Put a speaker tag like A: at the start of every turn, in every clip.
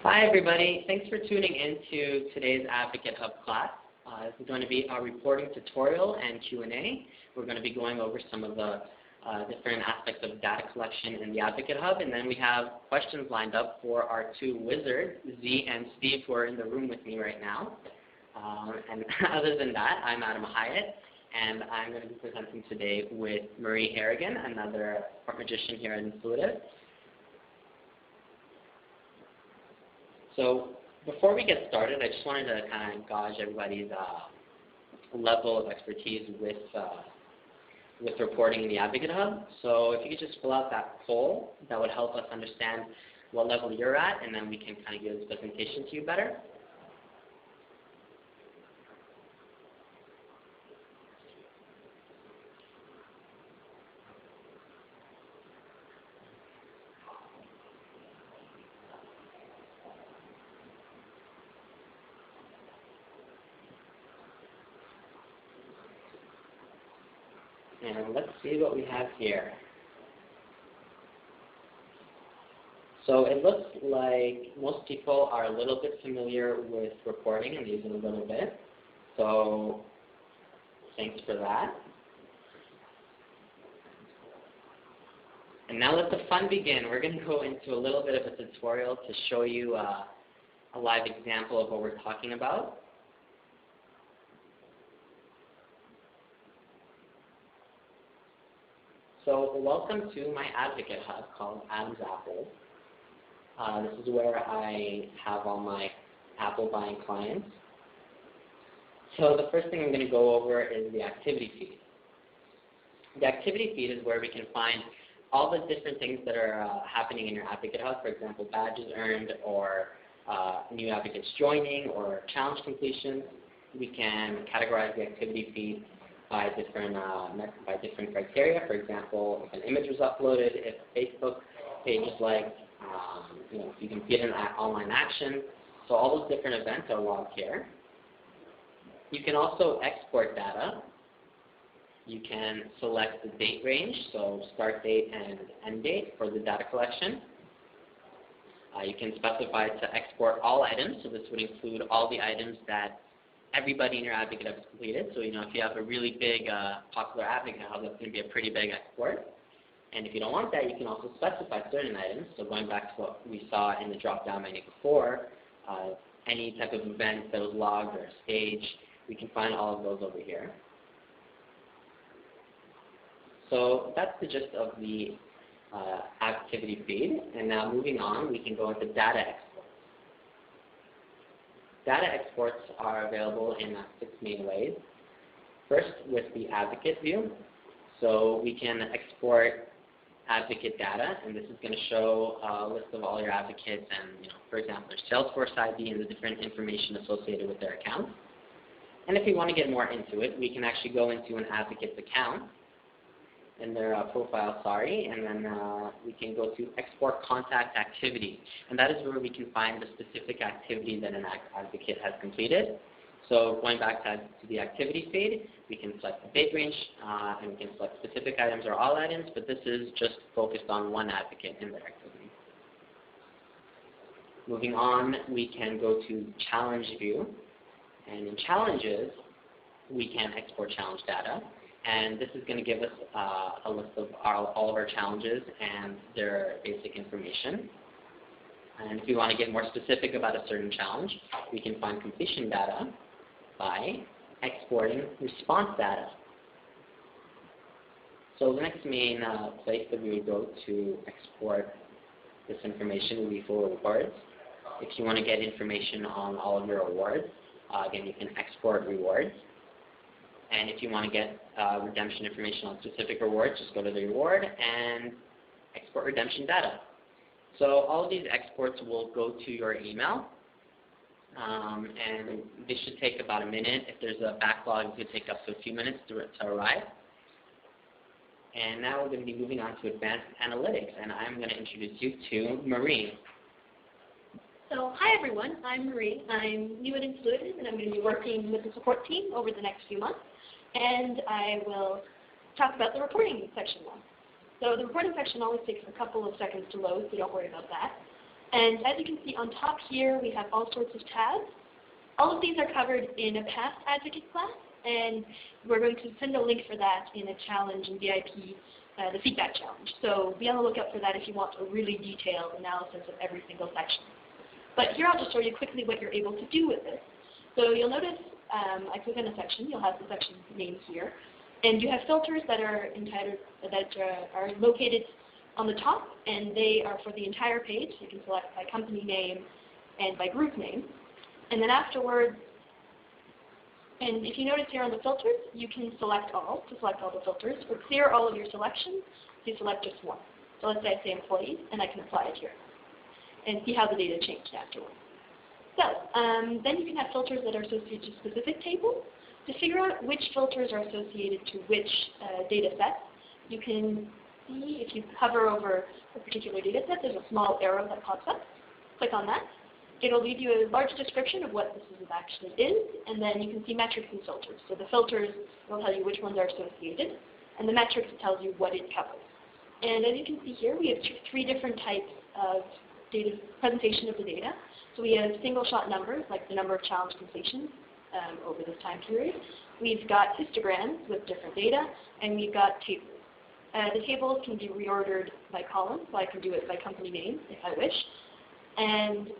A: Hi everybody, thanks for tuning in to today's AdvocateHub class. This is going to be our reporting tutorial and Q&A. We're going to be going over some of the different aspects of data collection in the AdvocateHub, and then we have questions lined up for our two wizards, Z and Steve, who are in the room with me right now. And other than that, I'm Adam Hyatt, and I'm going to be presenting today with Marie Harrigan, another court magician here at Influitive. So before we get started, I just wanted to kind of gauge everybody's level of expertise with reporting in the AdvocateHub. So if you could just fill out that poll, that would help us understand what level you're at, and then we can kind of give this presentation to you better. And let's see what we have here. So it looks like most people are a little bit familiar with reporting and using a little bit. So thanks for that. And now let the fun begin. We're going to go into a little bit of a tutorial to show you a live example of what we're talking about. So welcome to my AdvocateHub called Adam's Apple. This is where I have all my Apple buying clients. So the first thing I'm going to go over is the activity feed. The activity feed is where we can find all the different things that are happening in your AdvocateHub. For example, badges earned, or new advocates joining, or challenge completions. We can categorize the activity feed by different criteria. For example, if an image was uploaded, if Facebook page is liked, if you can get an online action. So all those different events are logged here. You can also export data. You can select the date range, so start date and end date for the data collection. You can specify to export all items, so this would include all the items that everybody in your AdvocateHub has completed. So, if you have a really big, popular AdvocateHub, that's going to be a pretty big export. And if you don't want that, you can also specify certain items. So going back to what we saw in the drop-down menu before, any type of event that was logged or a stage, we can find all of those over here. So that's the gist of the activity feed. And now moving on, we can go into data exports. Data exports are available in 6 main ways. First, with the advocate view. So we can export advocate data, and this is going to show a list of all your advocates and, for example, their Salesforce ID and the different information associated with their account. And if we want to get more into it, we can actually go into an advocate's account and their profile, and then we can go to export contact activity, and that is where we can find the specific activity that an advocate has completed. So going back to the activity feed, we can select the date range, and we can select specific items or all items, but this is just focused on one advocate in their activity. Moving on, we can go to challenge view, and in challenges, we can export challenge data. And this is going to give us a list of all of our challenges and their basic information. And if we want to get more specific about a certain challenge, we can find completion data by exporting response data. So the next main place that we would go to export this information would be for rewards. If you want to get information on all of your awards, again, you can export rewards. And if you want to get redemption information on specific rewards, just go to the reward and export redemption data. So all of these exports will go to your email, and they should take about a minute. If there's a backlog, it could take up to a few minutes to arrive. And now we're going to be moving on to advanced analytics, and I'm going to introduce you to Marie.
B: So hi everyone, I'm Marie. I'm new at Influitive, and I'm going to be working with the support team over the next few months. And I will talk about the reporting section now. So the reporting section always takes a couple of seconds to load, so don't worry about that. And as you can see on top here, we have all sorts of tabs. All of these are covered in a past Advocate class, and we're going to send a link for that in a challenge in VIP, the feedback challenge. So be on the lookout for that if you want a really detailed analysis of every single section. But here I'll just show you quickly what you're able to do with this. So you'll notice I click on a section, you'll have the section name here, and you have filters that are are located on the top, and they are for the entire page. You can select by company name and by group name. And then afterwards, and if you notice here on the filters, you can select all to select all the filters, or clear all of your selections to select just one. So let's say I say employees, and I can apply it here, and see how the data changed afterwards. So then you can have filters that are associated to specific tables. To figure out which filters are associated to which data set, you can see if you hover over a particular data set, there's a small arrow that pops up. Click on that. It'll leave you a large description of what this actually is, and then you can see metrics and filters. So the filters will tell you which ones are associated, and the metrics tells you what it covers. And as you can see here, we have three different types of data presentation of the data. So we have single-shot numbers, like the number of challenge completions over this time period. We've got histograms with different data, and we've got tables. The tables can be reordered by column, so I can do it by company name if I wish. And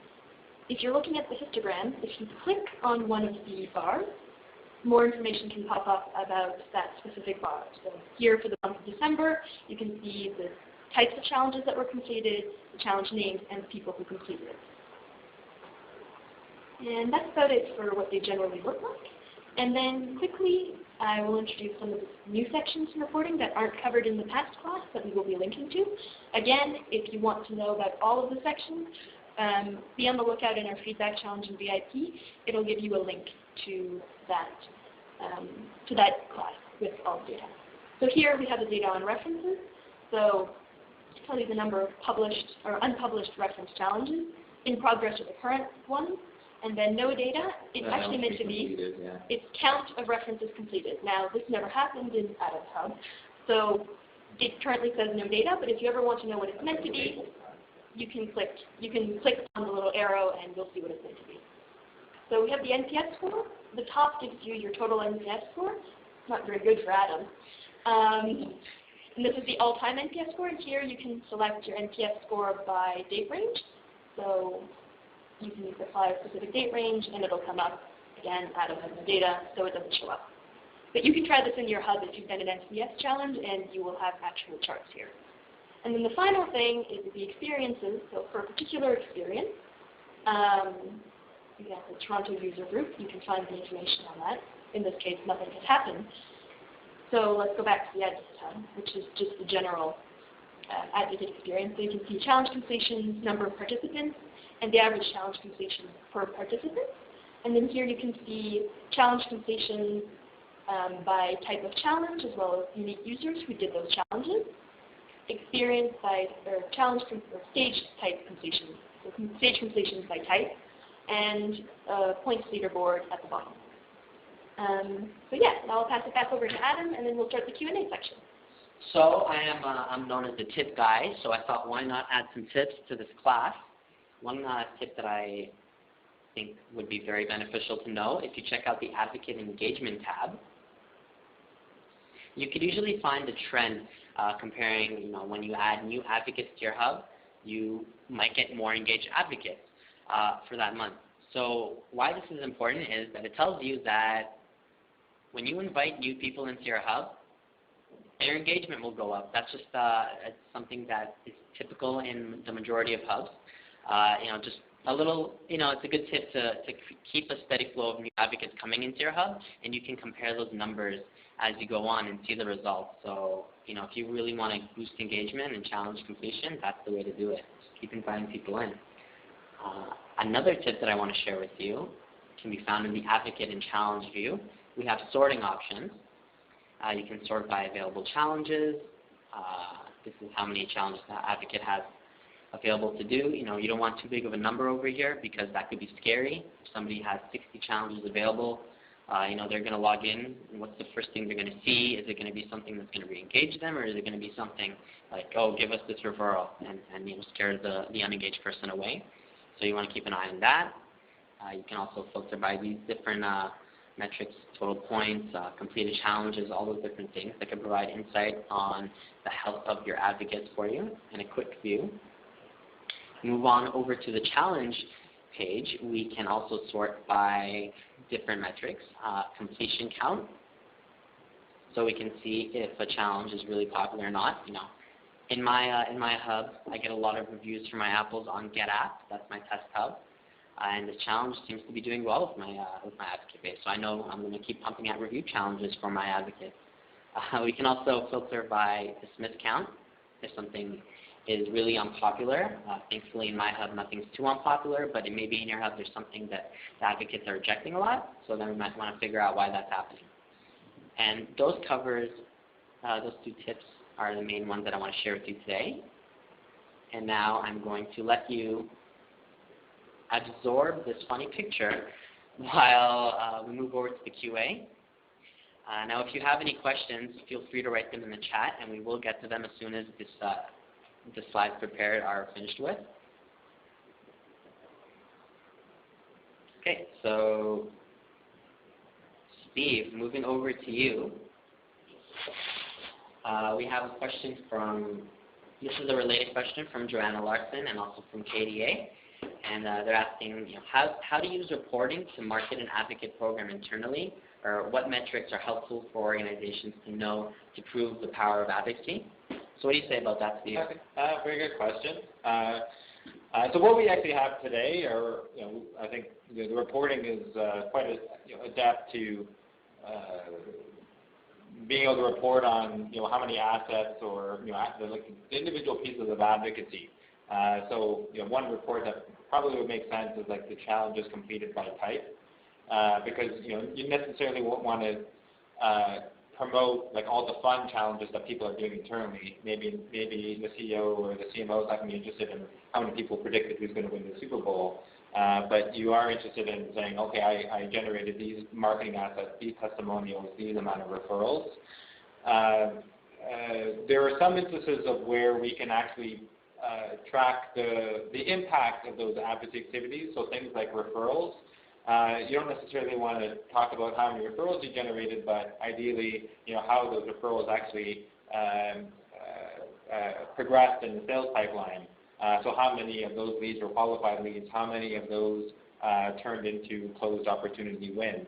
B: if you're looking at the histogram, if you click on one of the bars, more information can pop up about that specific bar. So here for the month of December, you can see the types of challenges that were completed, the challenge names, and the people who completed it. And that's about it for what they generally look like. And then quickly, I will introduce some of the new sections in reporting that aren't covered in the past class that we will be linking to. Again, if you want to know about all of the sections, be on the lookout in our feedback challenge in VIP. It'll give you a link to that class with all the data. So here we have the data on references. So it tells you the number of published or unpublished reference challenges, in progress with the current ones, and then no data. It's actually meant to be, it's count of references completed. Now, this never happened in AdvocateHub, so it currently says no data, but if you ever want to know what it's meant to be, you can click on the little arrow and you'll see what it's meant to be. So we have the NPS score. The top gives you your total NPS score. It's not very good for Adam. And this is the all-time NPS score, and here you can select your NPS score by date range. So you can apply a specific date range, and it'll come up. Again, Adam has no data, so it doesn't show up. But you can try this in your hub if you've done an NPS challenge, and you will have actual charts here. And then the final thing is the experiences. So for a particular experience, for example, Toronto user group, you can find the information on that. In this case, nothing has happened. So let's go back to the AdvocateHub, which is just the general advocate experience. So you can see challenge completions, number of participants, and the average challenge completion per participant. And then here you can see challenge completions by type of challenge, as well as unique users who did those challenges. Experience by, or challenge or stage type completions, so stage completions by type, and points leaderboard at the bottom. So yeah, now I'll pass it back over to Adam, and then we'll start the Q&A section.
A: So I'm known as the tip guy, so I thought why not add some tips to this class. One tip that I think would be very beneficial to know, if you check out the Advocate Engagement tab, you could usually find a trend comparing, when you add new advocates to your hub, you might get more engaged advocates for that month. So why this is important is that it tells you that when you invite new people into your hub, their engagement will go up. That's just it's something that is typical in the majority of hubs. Just a little, it's a good tip to keep a steady flow of new advocates coming into your hub, and you can compare those numbers as you go on and see the results. So, if you really want to boost engagement and challenge completion, that's the way to do it. Just keep inviting people in. Another tip that I want to share with you can be found in the Advocate and Challenge view. We have sorting options. You can sort by available challenges. This is how many challenges the advocate has available to do. You don't want too big of a number over here because that could be scary. If somebody has 60 challenges available, They're going to log in. What's the first thing they're going to see? Is it going to be something that's going to re-engage them, or is it going to be something like, oh, give us this referral, and scare the unengaged person away? So you want to keep an eye on that. You can also filter by these different metrics, total points, completed challenges, all those different things that can provide insight on the health of your advocates for you in a quick view. Move on over to the challenge page. We can also sort by different metrics, completion count. So we can see if a challenge is really popular or not. In my hub, I get a lot of reviews for my apples on GetApp. That's my test hub. And the challenge seems to be doing well with my advocate base. So I know I'm going to keep pumping out review challenges for my advocates. We can also filter by dismiss count if something is really unpopular. Thankfully, in my hub, nothing's too unpopular, but it may be in your hub there's something that the advocates are rejecting a lot. So then we might want to figure out why that's happening. And those covers, those two tips are the main ones that I want to share with you today. And now I'm going to let you absorb this funny picture while we move over to the QA. Now, if you have any questions, feel free to write them in the chat, and we will get to them as soon as the slides prepared are finished with. Okay, so Steve, moving over to you. We have a question this is a related question from Joanna Larson and also from KDA. And they're asking, how to use reporting to market an advocate program internally, or what metrics are helpful for organizations to know to prove the power of advocacy? So what do you say about that, Steve?
C: Very good question. So what we actually have today, I think the reporting is quite adept to being able to report on how many assets or the individual pieces of advocacy. So one report that probably would make sense is like the challenges completed by type, because you necessarily won't want to promote like all the fun challenges that people are doing internally. Maybe the CEO or the CMO is not going to be interested in how many people predicted who's going to win the Super Bowl, but you are interested in saying, okay, I generated these marketing assets, these testimonials, these amount of referrals. There are some instances of where we can actually track the impact of those advocacy activities, so things like referrals. You don't necessarily want to talk about how many referrals you generated, but ideally, how those referrals actually progressed in the sales pipeline. So how many of those leads were qualified leads, how many of those turned into closed opportunity wins.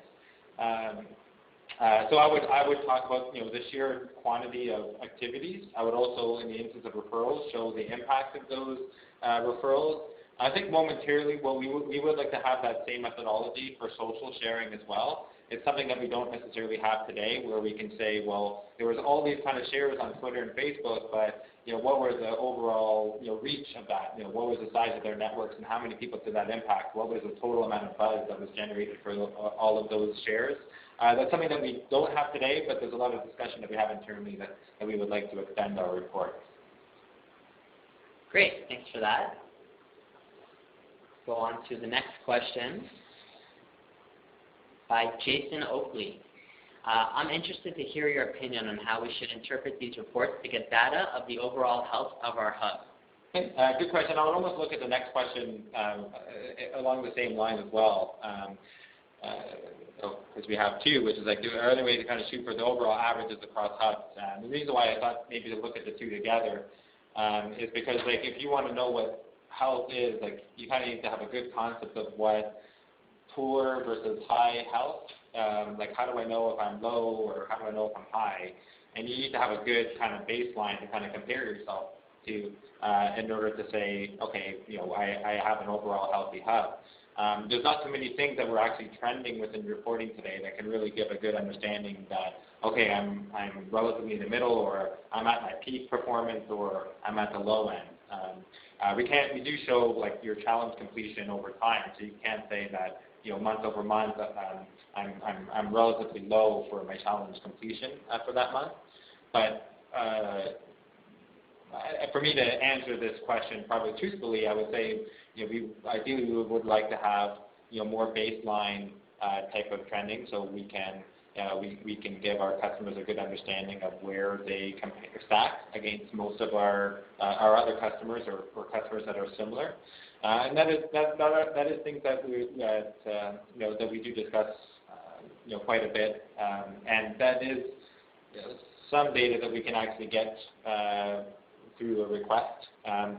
C: So I would talk about the sheer quantity of activities. I would also, in the instance of referrals, show the impact of those referrals. I think momentarily, we would like to have that same methodology for social sharing as well. It's something that we don't necessarily have today, where we can say, well, there was all these kind of shares on Twitter and Facebook, but what were the overall reach of that? What was the size of their networks, and how many people did that impact? What was the total amount of buzz that was generated for all of those shares? That's something that we don't have today, but there's a lot of discussion that we have internally that we would like to extend our report.
A: Great, thanks for that. Go on to the next question by Jason Oakley. I'm interested to hear your opinion on how we should interpret these reports to get data of the overall health of our hub.
C: Okay, good question. I would almost look at the next question along the same line as well. Because we have two, which is like the other way to kind of shoot for the overall averages across hubs. The reason why I thought maybe to look at the two together is because if you want to know what health is, you kind of need to have a good concept of what poor versus high health. How do I know if I'm low, or how do I know if I'm high? And you need to have a good kind of baseline to kind of compare yourself to in order to say, okay, I have an overall healthy hub. There's not too many things that we're actually trending within reporting today that can really give a good understanding that, okay, I'm relatively in the middle, or I'm at my peak performance, or I'm at the low end. We do show your challenge completion over time, so you can't say that month over month I'm relatively low for my challenge completion for that month. But for me to answer this question probably truthfully, I would say ideally we would like to have more baseline type of trending, so we can give our customers a good understanding of where they stack against most of our other customers or customers that are similar. And that is things that we do discuss quite a bit, and that is some data that we can actually get through a request.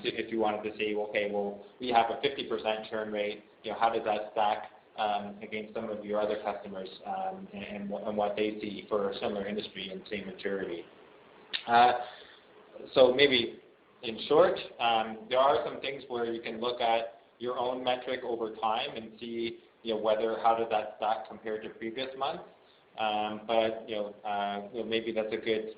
C: If you wanted to say, okay, well, we have a 50% churn rate, how does that stack against some of your other customers, and what they see for a similar industry and same maturity. So maybe in short, there are some things where you can look at your own metric over time and see how does that stack compare to previous months. But maybe that's a good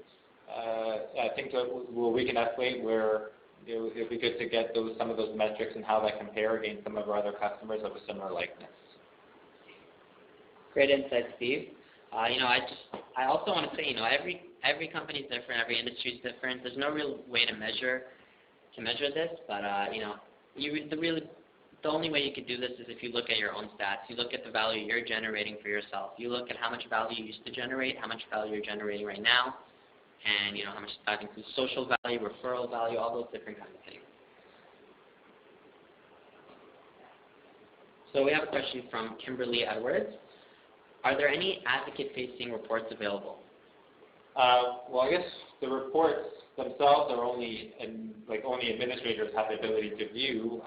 C: I think we can estimate where it'd be good to get some of those metrics and how that compare against some of our other customers of a similar likeness.
A: Great insight, Steve. I also want to say, every company is different, every industry is different. There's no real way to measure this, but the only way you could do this is if you look at your own stats. You look at the value you're generating for yourself. You look at how much value you used to generate, how much value you're generating right now, and how much that includes social value, referral value, all those different kinds of things. So we have a question from Kimberly Edwards. Are there any advocate-facing reports available?
C: Well, I guess the reports themselves are only administrators have the ability to view.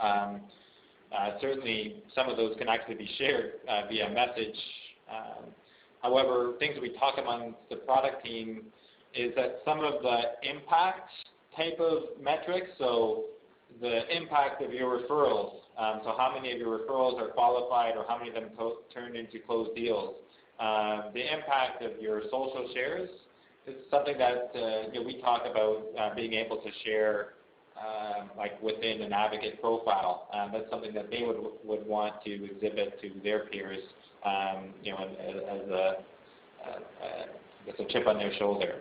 C: Certainly, some of those can actually be shared via message. However, things we talk among the product team is that some of the impact type of metrics, so the impact of your referrals, so how many of your referrals are qualified or how many of them turned into closed deals, the impact of your social shares is something that we talk about being able to share within an advocate profile. That's something that they would want to exhibit to their peers, as a chip on their shoulder.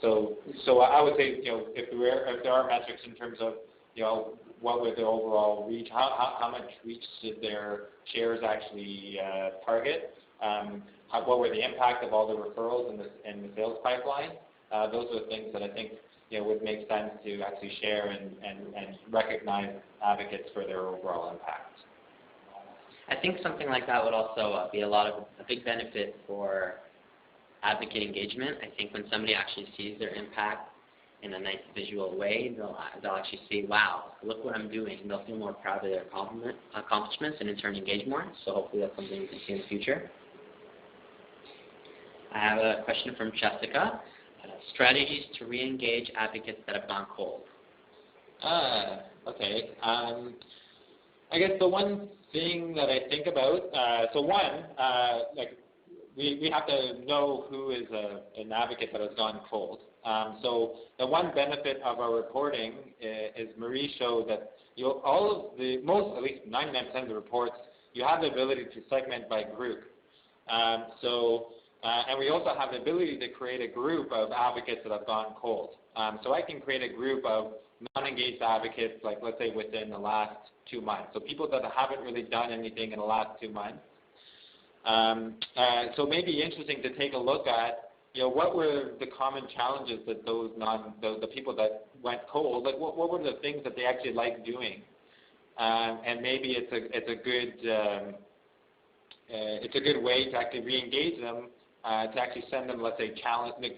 C: So I would say, if there are metrics in terms of, what was their overall reach, how much reach did their shares actually target, what were the impact of all the referrals in the sales pipeline, those are things that I think would make sense to actually share and recognize advocates for their overall impact.
A: I think something like that would also be a big benefit for advocate engagement. I think when somebody actually sees their impact in a nice visual way, they'll actually see, wow, look what I'm doing. And they'll feel more proud of their accomplishments and in turn engage more. So hopefully that's something we can see in the future. I have a question from Jessica. Strategies to re-engage advocates that have gone cold.
C: Okay. I guess the one thing that I think about, we have to know who is an advocate that has gone cold. So the one benefit of our reporting is Marie showed that at least 99% of the reports, you have the ability to segment by group. And we also have the ability to create a group of advocates that have gone cold. So I can create a group of non-engaged advocates, let's say within the last 2 months. So people that haven't really done anything in the last 2 months. So it may be interesting to take a look at, what were the common challenges that the people that went cold, what were the things that they actually liked doing? And maybe it's a good way to actually re-engage them, to actually send them, let's say,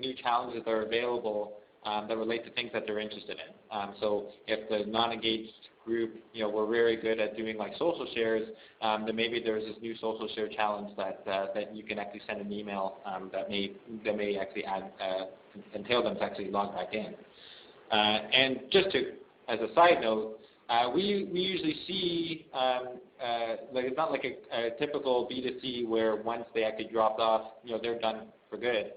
C: new challenges that are available that relate to things that they're interested in. So if the non-engaged group, were very good at doing social shares, then maybe there's this new social share challenge that you can actually send an email that may actually entail them to actually log back in. And just as a side note, we usually see it's not like a typical B2C where once they actually dropped off, they're done for good.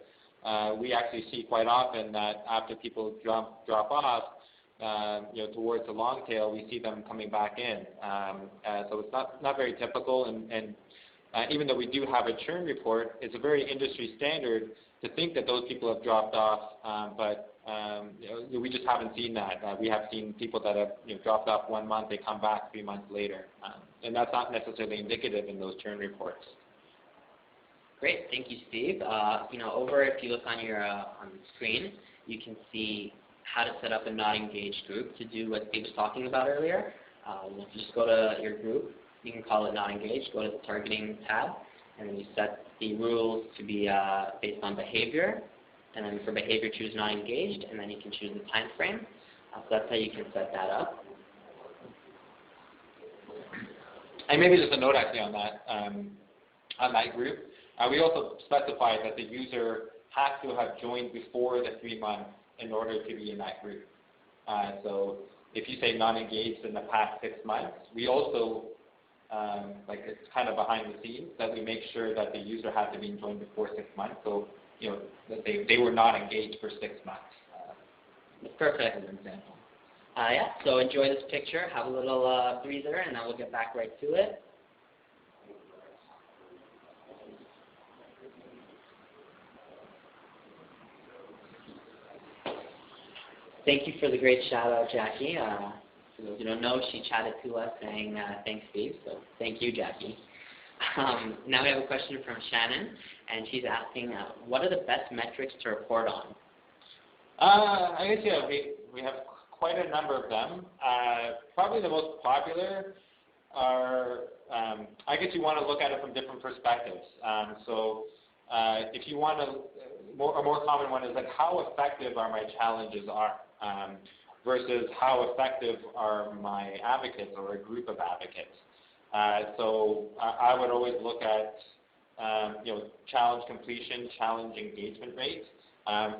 C: We actually see quite often that after people drop off, towards the long tail, we see them coming back in. So it's not very typical, and even though we do have a churn report, it's a very industry standard to think that those people have dropped off, but we just haven't seen that. We have seen people that have dropped off 1 month, they come back 3 months later, and that's not necessarily indicative in those churn reports.
A: Great, thank you, Steve. Over if you look on your on the screen, you can see how to set up a not engaged group to do what Steve was talking about earlier. If you just go to your group, you can call it not engaged. Go to the targeting tab, and then you set the rules to be based on behavior. And then for behavior, choose not engaged, and then you can choose the time frame. So that's how you can set that up.
C: And maybe just a note actually on that group. We also specified that the user has to have joined before the 3 months in order to be in that group. So if you say non-engaged in the past 6 months, we also, it's kind of behind the scenes that we make sure that the user has to be joined before 6 months. So, that they were not engaged for 6 months.
A: Perfect. As an example. So enjoy this picture, have a little breather, and then we'll get back right to it. Thank you for the great shout out, Jackie. For those who don't know, she chatted to us saying thanks, Steve. So thank you, Jackie. Now we have a question from Shannon, and she's asking, what are the best metrics to report on?
C: I guess we have quite a number of them. Probably the most popular are, I guess you want to look at it from different perspectives. If you want to, a more common one is like how effective are my challenges versus how effective are my advocates or a group of advocates. I would always look at challenge completion, challenge engagement rate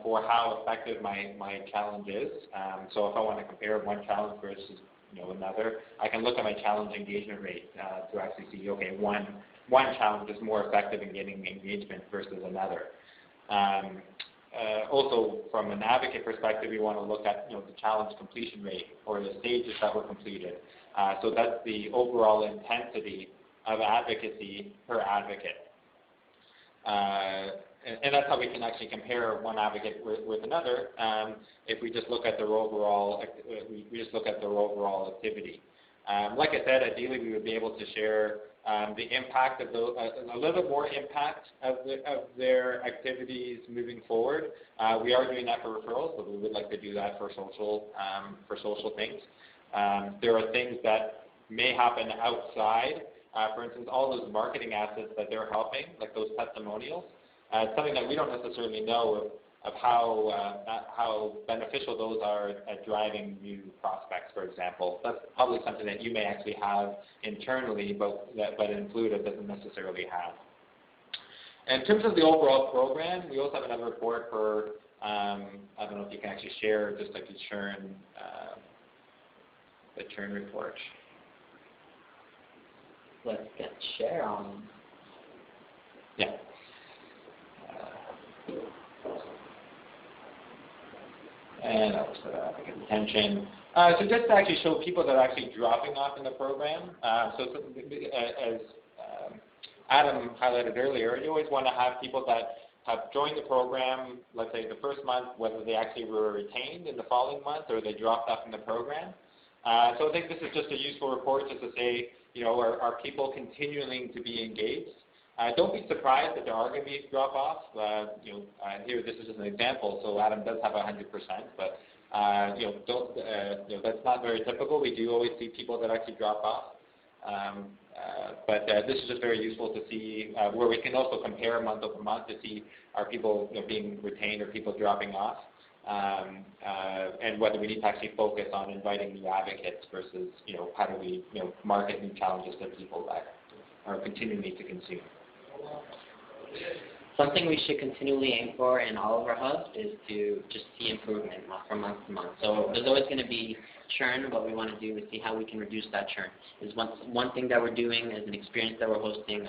C: for how effective my challenge is. So if I want to compare one challenge versus another, I can look at my challenge engagement rate to actually see, okay, one challenge is more effective in getting engagement versus another. Also, from an advocate perspective, we want to look at the challenge completion rate or the stages that were completed. So that's the overall intensity of advocacy per advocate. And that's how we can actually compare one advocate with another. If we just look at their overall, activity. Like I said, ideally we would be able to share the impact of a little bit more impact of their activities moving forward. We are doing that for referrals, but we would like to do that for social things. There are things that may happen outside. For instance, all those marketing assets that they're helping, like those testimonials. It's something that we don't necessarily know of how beneficial those are at driving new prospects, for example. That's probably something that you may actually have internally, but Influitive doesn't necessarily have. In terms of the overall program, we also have another report for, I don't know if you can actually share just like the churn report.
A: Let's get share on.
C: Yeah. And that was for retention. So just to actually show people that are actually dropping off in the program. As Adam highlighted earlier, you always want to have people that have joined the program, let's say the first month, whether they actually were retained in the following month or they dropped off in the program. So I think this is just a useful report just to say, are people continuing to be engaged? Don't be surprised that there are going to be drop-offs. Here, this is just an example. So Adam does have 100%, but that's not very typical. We do always see people that actually drop off. But this is just very useful to see where we can also compare month over month to see are people being retained or people dropping off, and whether we need to actually focus on inviting new advocates versus how do we market new challenges to people that are continuing to consume.
A: Something we should continually aim for in all of our hubs is to just see improvement from month to month. So there's always going to be churn. What we want to do is see how we can reduce that churn. Is one thing that we're doing as an experience that we're hosting,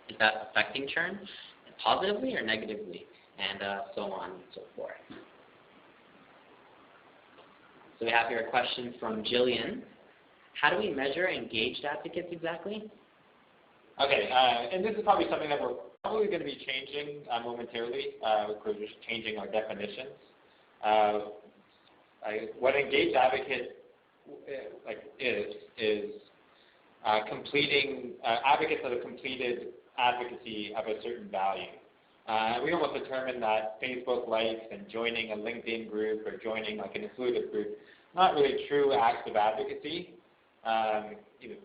A: is that affecting churn positively or negatively, and so on and so forth. So we have here a question from Jillian. How do we measure engaged advocates exactly? Okay,
C: and this is probably something that we're probably going to be changing momentarily. We're just changing our definitions. What engaged advocate is completing advocates that have completed advocacy of a certain value. We almost determined that Facebook likes and joining a LinkedIn group or joining like an Influitive group, not really true acts of advocacy,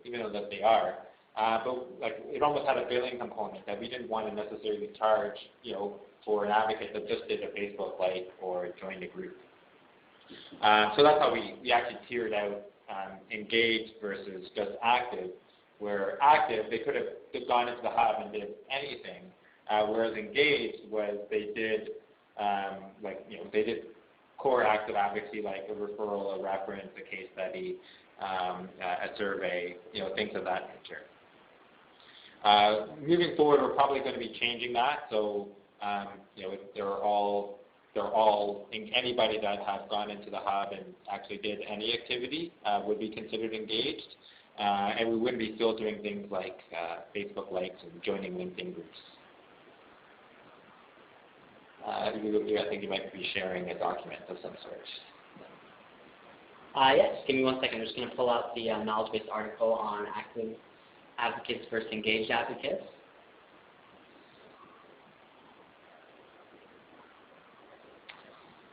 C: even though that they are. But like it almost had a billing component that we didn't want to necessarily charge, for an advocate that just did a Facebook like or joined a group. So that's how we actually tiered out engaged versus just active. Where active, they could have gone into the hub and did anything, whereas engaged was they did they did core acts of advocacy like a referral, a reference, a case study, a survey, things of that nature. Moving forward, we're probably going to be changing that. So, anybody that has gone into the hub and actually did any activity would be considered engaged, and we wouldn't be filtering things like Facebook likes and joining LinkedIn groups. I think you might be sharing a document of some sort.
A: Yes, give me 1 second. I'm just going to pull out the Knowledgebase article on active advocates versus engaged advocates.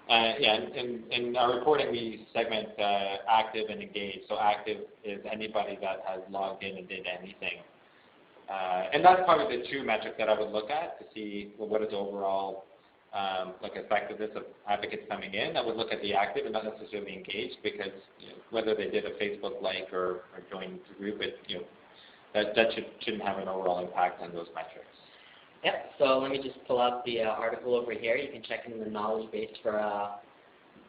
C: In our reporting, we segment active and engaged. So active is anybody that has logged in and did anything. And that's probably the true metric that I would look at to see what is the overall effectiveness of advocates coming in. I would look at the active and not necessarily engaged, because whether they did a Facebook like or joined the group, that shouldn't have an overall impact on those metrics.
A: Yep, so let me just pull up the article over here. You can check in the Knowledgebase for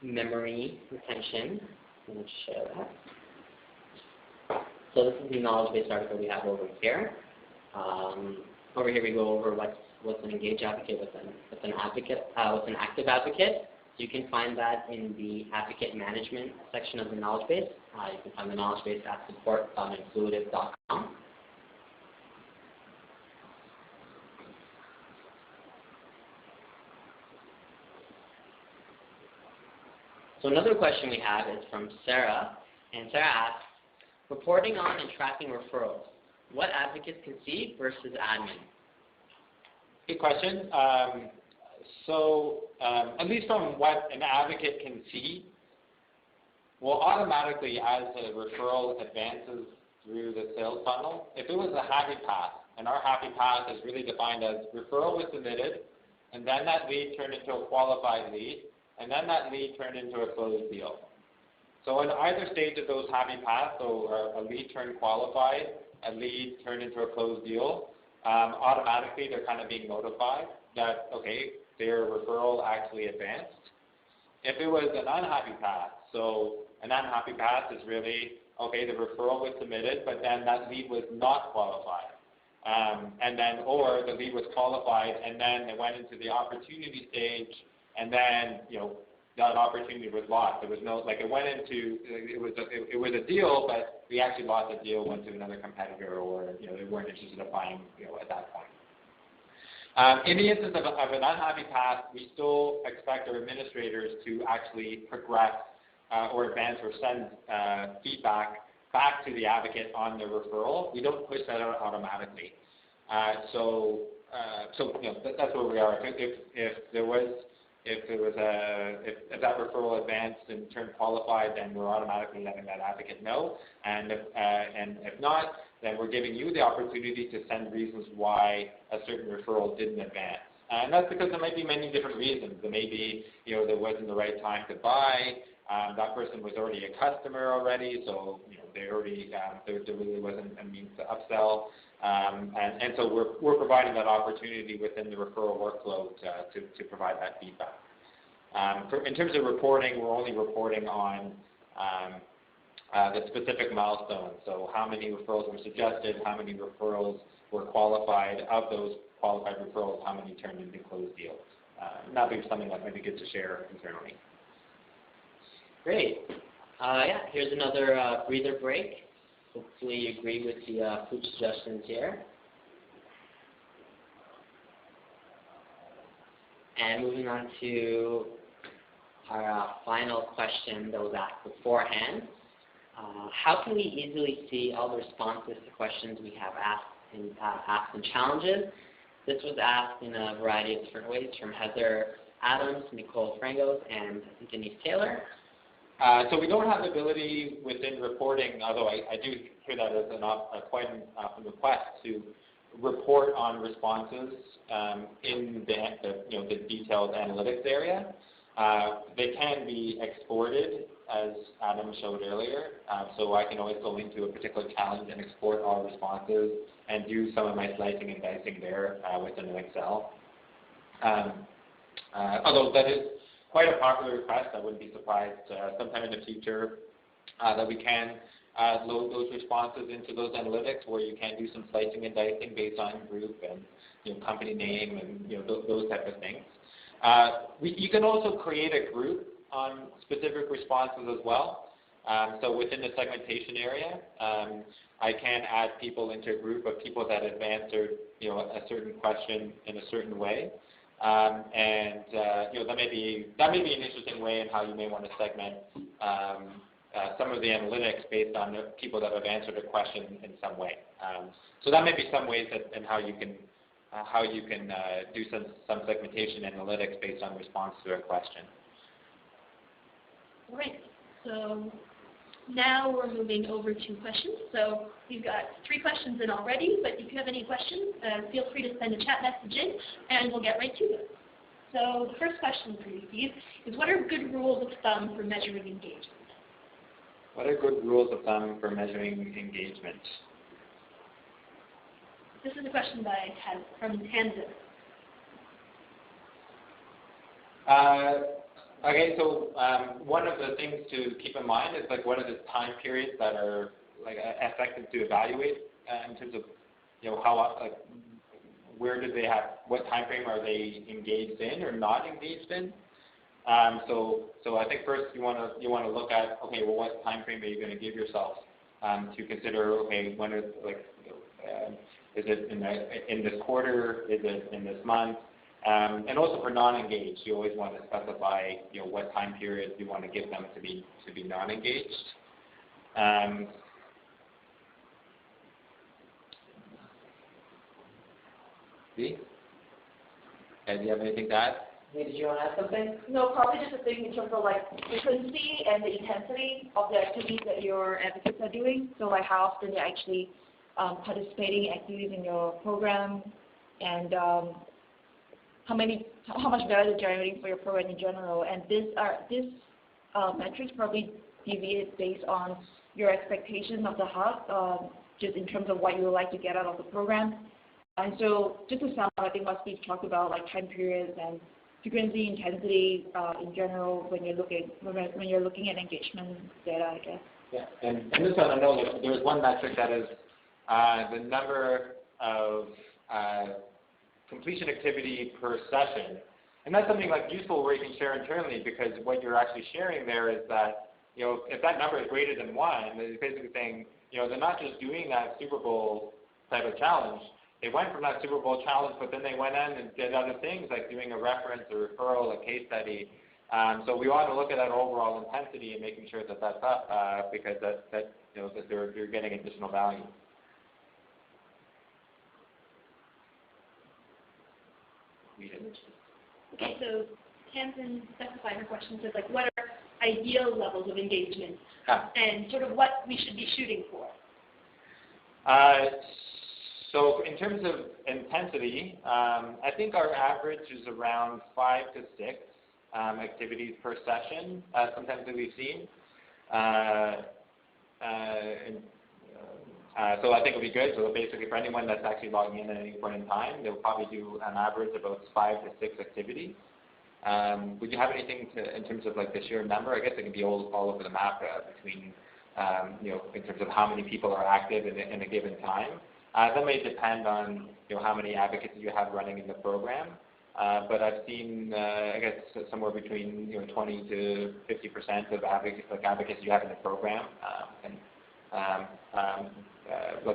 A: memory retention. Let me show that. So this is the Knowledgebase article we have over here. Over here we go over what's an engaged advocate, what's an active advocate. You can find that in the advocate management section of the Knowledgebase. You can find the Knowledgebase at support.influitive.com. So another question we have is from Sarah, and Sarah asks, reporting on and tracking referrals, what advocates can see versus admin?
C: Good question. At least from what an advocate can see, well, automatically as a referral advances through the sales funnel, if it was a happy path, and our happy path is really defined as referral was submitted, and then that lead turned into a qualified lead, and then that lead turned into a closed deal. So in either stage of those happy paths, so a lead turned qualified, a lead turned into a closed deal, automatically they're kind of being notified that, okay, their referral actually advanced. If it was an unhappy path, so an unhappy path is really, okay, the referral was submitted, but then that lead was not qualified. Or the lead was qualified, and then it went into the opportunity stage, and then, that opportunity was lost. There was no, it went into, it was a deal, but we actually lost the deal, went to another competitor, or, they weren't interested in buying, at that point. In the instance of an unhappy path, we still expect our administrators to actually progress or advance or send feedback back to the advocate on the referral. We don't push that out automatically. That's where we are. If that referral advanced and turned qualified, then we're automatically letting that advocate know. And if not, then we're giving you the opportunity to send reasons why a certain referral didn't advance. And that's because there might be many different reasons. There may be, there wasn't the right time to buy. That person was already a customer already, so there really wasn't a means to upsell. And so we're providing that opportunity within the referral workflow to provide that feedback. In terms of reporting, we're only reporting on the specific milestones. So how many referrals were suggested, how many referrals were qualified, of those qualified referrals, how many turned into closed deals. That'd be something that might be good to share internally.
A: Great. Here's another breather break. Hopefully you agree with the food suggestions here. And moving on to our final question that was asked beforehand. how can we easily see all the responses to questions we have asked in challenges? This was asked in a variety of different ways from Heather Adams, Nicole Frangos, and Denise Taylor.
C: So we don't have the ability within reporting, although I do hear that as quite an often request to report on responses in the detailed analytics area. They can be exported, as Adam showed earlier. So I can always go into a particular challenge and export all responses and do some of my slicing and dicing there within an Excel. Although that is quite a popular request, I wouldn't be surprised sometime in the future that we can load those responses into those analytics where you can do some slicing and dicing based on group and company name and those type of things. You can also create a group on specific responses as well. So within the segmentation area, I can add people into a group of people that have answered a certain question in a certain way. And that may be an interesting way in how you may want to segment some of the analytics based on the people that have answered a question in some way. So that may be some ways in how you can do some segmentation analytics based on response to a question.
B: All right. So now we're moving over to questions. So we've got 3 questions in already, but if you have any questions, feel free to send a chat message in, and we'll get right to them. So the first question for you, Steve, is what are good rules of thumb for measuring engagement?
C: What are good rules of thumb for measuring engagement?
B: This is a question from Tanzan.
C: Okay, so one of the things to keep in mind is what are the time periods that are effective to evaluate in terms of how where did they have, what time frame are they engaged in or not engaged in? So I think first you want to look at, okay, well, what time frame are you going to give yourself to consider, okay, when is is it in this quarter, is it in this month? And also for non-engaged, you always want to specify what time period you want to give them to be non-engaged. See? Do you have anything to add?
A: Hey, did you want to add something?
D: No, probably just a thing in terms of frequency and the intensity of the activities that your advocates are doing. So how often they're actually participating in activities in your program, and how much value they're generating for your program in general. And this metrics probably deviate based on your expectation of the hub, just in terms of what you would like to get out of the program. And so just to sum up, I think what Steve talked about, time periods and frequency, intensity in general when you're looking at engagement data, I guess.
C: Yeah, and this one I know that there's one metric that is the number of completion activity per session, and that's something useful where you can share internally, because what you're actually sharing there is that if that number is greater than 1, it's basically saying they're not just doing that Super Bowl type of challenge. They went from that Super Bowl challenge, but then they went in and did other things like doing a reference, a referral, a case study. So we want to look at that overall intensity and making sure that that's up because that they're getting additional value.
B: Okay, so Tamsin specified her question, says what are ideal levels of engagement and sort of what we should be shooting for?
C: So in terms of intensity, I think our average is around 5 to 6 activities per session, sometimes that we've seen. So I think it'll be good. So basically for anyone that's actually logging in at any point in time, they'll probably do an average of about 5 to 6 activities. Would you have anything in terms of the sheer number? I guess it can be all over the map between, in terms of how many people are active in a given time. That may depend on how many advocates you have running in the program, but I've seen I guess somewhere between 20 to 50% of advocates you have in the program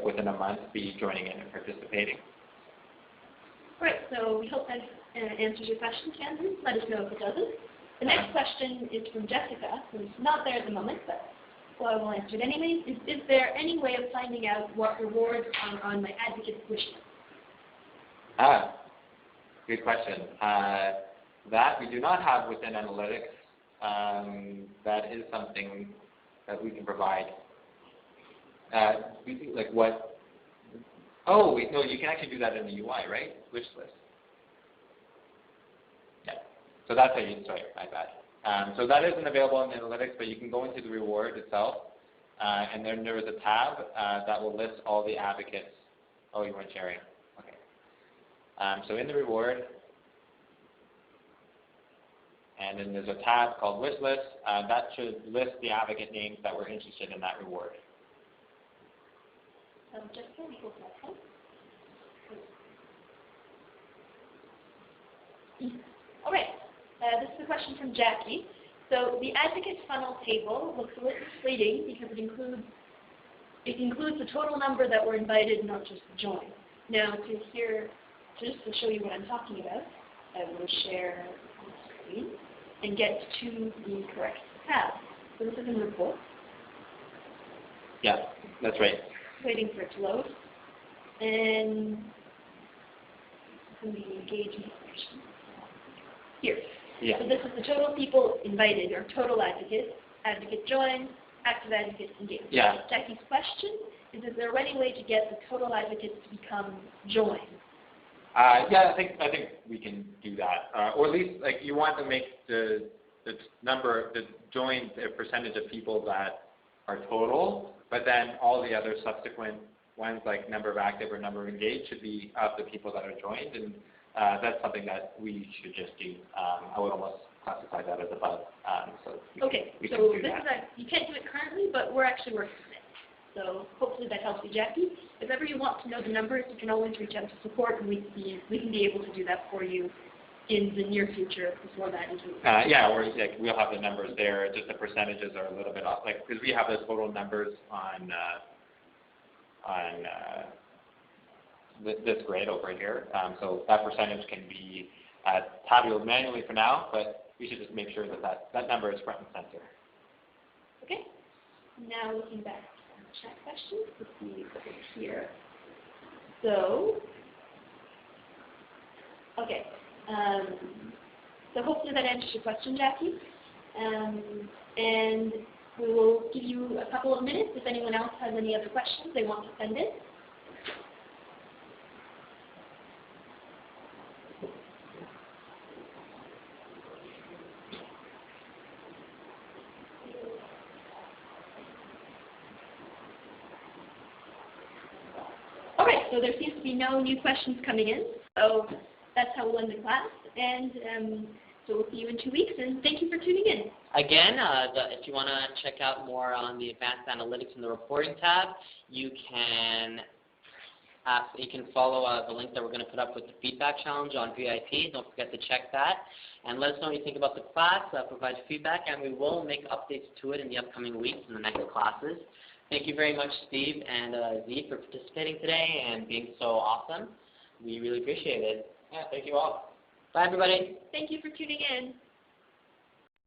C: within a month be joining in and participating.
B: All right, so we hope that answers your question, Camden. Let us know if it doesn't. The next question is from Jessica, who's not there at the moment, but Well, I will answer it anyways. Is there any way of finding out what rewards are on my advocate wish list?
C: Good question. That we do not have within analytics. That is something that we can provide. Like what? Oh, wait, no, you can actually do that in the UI, right? Wish list. Yeah. So that's how you, sorry, my bad. So that isn't available in analytics, but you can go into the reward itself, and then there is a tab that will list all the advocates. Oh, you weren't sharing. Okay. So in the reward, and then there's a tab called wish list. That should list the advocate names that were interested in that reward.
B: Just a little second. All right. This is a question from Jackie. So the advocate funnel table looks a little misleading because it includes the total number that were invited, not just joined. Now, just to show you what I'm talking about, I will share the screen and get to the correct tab. So this is in report.
C: Yeah, that's right.
B: Waiting for it to load. And the engagement section. Here.
C: Yeah.
B: So this is the total people invited, or total advocates, advocate joined, active advocates engaged.
C: Yeah.
B: Jackie's question is there any way to get the total advocates to become joined?
C: Yeah, I think we can do that, or at least like you want to make the joined percentage of people that are total, but then all the other subsequent ones like number of active or number of engaged should be of the people that are joined, and that's something that we should just do. I would almost classify that as a bug. So we can do that.
B: You can't do it currently, but we're actually working on it. So hopefully that helps you, Jackie. If ever you want to know the numbers, you can always reach out to support, and we can be able to do that for you in the near future before that is released.
C: Yeah, or like we'll have the numbers there. Just the percentages are a little bit off, like because we have the total numbers on this grid over here. So that percentage can be tabulated manually for now, but we should just make sure that number is front and center.
B: Okay. Now looking back at the chat questions, let's see over here. So, okay. So hopefully that answers your question, Jackie. And we will give you a couple of minutes if anyone else has any other questions they want to send in. All right, so there seems to be no new questions coming in, so that's how we'll end the class, and so we'll see you in 2 weeks, and thank you for tuning in.
A: Again, if you want to check out more on the advanced analytics in the reporting tab, you can follow the link that we're going to put up with the feedback challenge on VIP. Don't forget to check that, and let us know what you think about the class. Provide feedback, and we will make updates to it in the upcoming weeks in the next classes. Thank you very much, Steve and Z, for participating today and being so awesome. We really appreciate it.
C: Yeah, thank you all.
A: Bye, everybody.
B: Thank you for tuning in.